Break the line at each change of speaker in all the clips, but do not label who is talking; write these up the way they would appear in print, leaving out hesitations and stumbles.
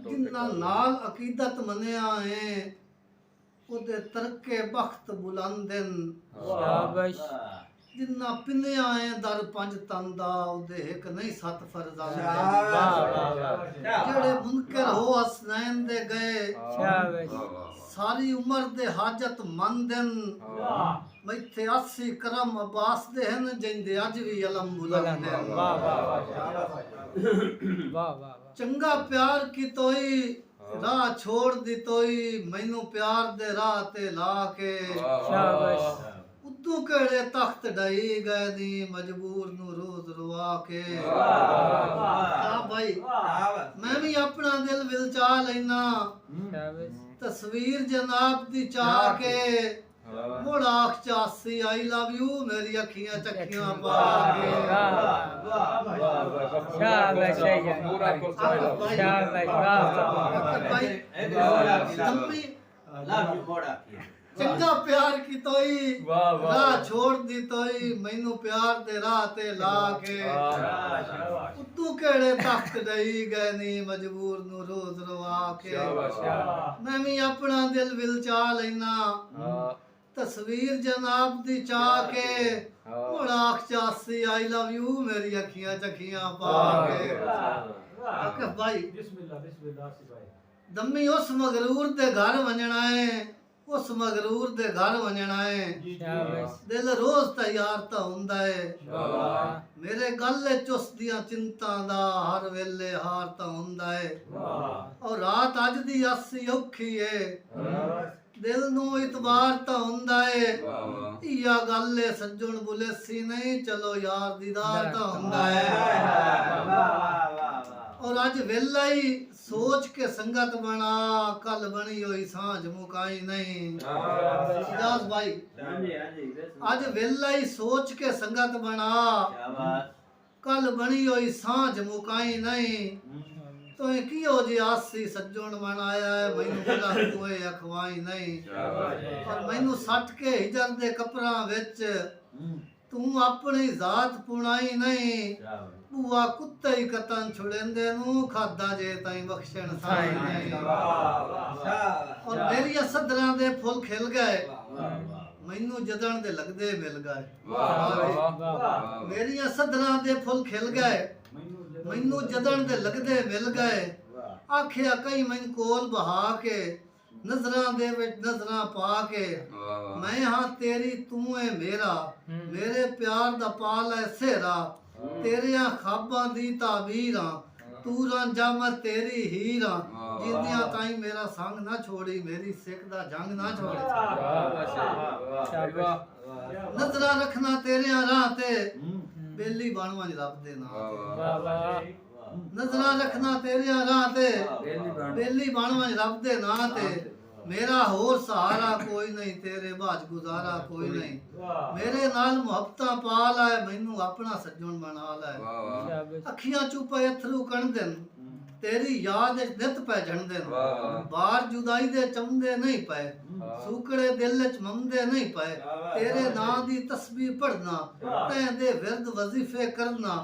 जिन्ना नाल अकीदत मनिया है ओदे तरके बख्त बुलंदन
शाबाश
जिन्ना पिन्निया है दर पंज तंदा ओदे एक नहीं सत फरजान जेड़े मुनकर हो हसनैन दे गए
शाबाश
सारी उम्र दे हाजत मंदन मैथे 80 करम अब्बास दे हन जिंदे अज भी अलम बुलंद है
वाह वाह वाह वाह
चंगा प्यार की तोई राह छोड़ दी तोई मैनू प्यार दे राह ते ला के
शाबाश
उद्दू केड़े तख्त ढाई गए नी मजबूर नू रोज रुआ के भाई मैं भी अपना दिल विलचा लेना
शाबाश
तस्वीर जनाब दी चाह के मुड़ आख चासी आई लव यू मेरी अखियां चक्कियां पा के
शाबाश शाबाश वाह
चंगा प्यार की तोई राह छोड़ दी तोई मैनू प्यार दे राह ते ला के उद्दू केड़े तख्त डई गए नी मजबूर नू रोज रवा के मैं भी अपना दिल विलचा लेना तस्वीर जनाब दी चाह के मुड़ आख चासी आई लव यू मेरी अखियां चखियां पा के आके भाई दम्मी उस मगरूर दे घर वंजना है उस मगरूर दे घर वंजना है दिल रोज तैयार ता हुंदा है मेरे गल च उस दियां चिंता दा हर वेले हार ता हुंदा है और रात अज दी आसी औखी है दिल नू इतबार ता हुंदा है इया गल है सज्जण बुलेसी नहीं चलो यार दीदार ता हुंदा है और अज वेला ही सोच के संगत बना कल बनी हुई सांझ मुकाई नहीं इजाज भाई अज वेला ही सोच के संगत बना कल बनी हुई सांझ मुकाई नहीं तो की हो जी आसी सज्जण बनाया है मैनू बड़ा कोई अखवाई नहीं और मैनू सट के हिजर दे कपड़ा विच तू अपनी जात पुणाई नहीं बुआ कुत्ते ही कतन छुड़ेंदे नू खादा जे ताई बख्शण साई नहीं और मेरी सदरां दे फुल खिल गए मैनू जदन दे लगदे मिल गए मेरी सदरां दे फुल खिल गए मैनू जदन दे लगदे मिल गए आखिया कई मैनू कोल बहा के नजरां दे विच नजरां पा के मैं हां तेरी तू है मेरा मेरे प्यार दा पाल है सेहरा तेरियां खाबां दी ताबीर तू रांझा मैं तेरी हीर जिंदियां ताई मेरा संग ना छोड़ी मेरी सिख दा जंग ना छोड़ी नजरां रखना तेरियां राह ते बेली बनवा रब दे नाम नजरां रखना तेरियां राह ते बेली बनवा रब दे नाम ते मेरा होर सहारा कोई नहीं तेरे बाज गुजारा कोई नहीं मेरे नाल मुहब्बतां पा लै मैनू अपना सज्जण बना लै अखियां चू पे अथरू कण देन तेरी याद नित पै जणदे बार जुदाई दे चमदे नहीं पे सूकड़े दिल च मंदे नहीं पे तेरे नां दी तस्बीह पढ़ना तैं दे विरद वजीफे करना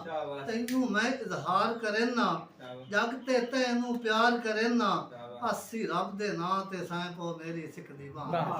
तैनू मैं इजहार करेना जग ते तैनू प्यार करेना अस्सी रब दे नां ते सैं पो मेरी सिख दी बात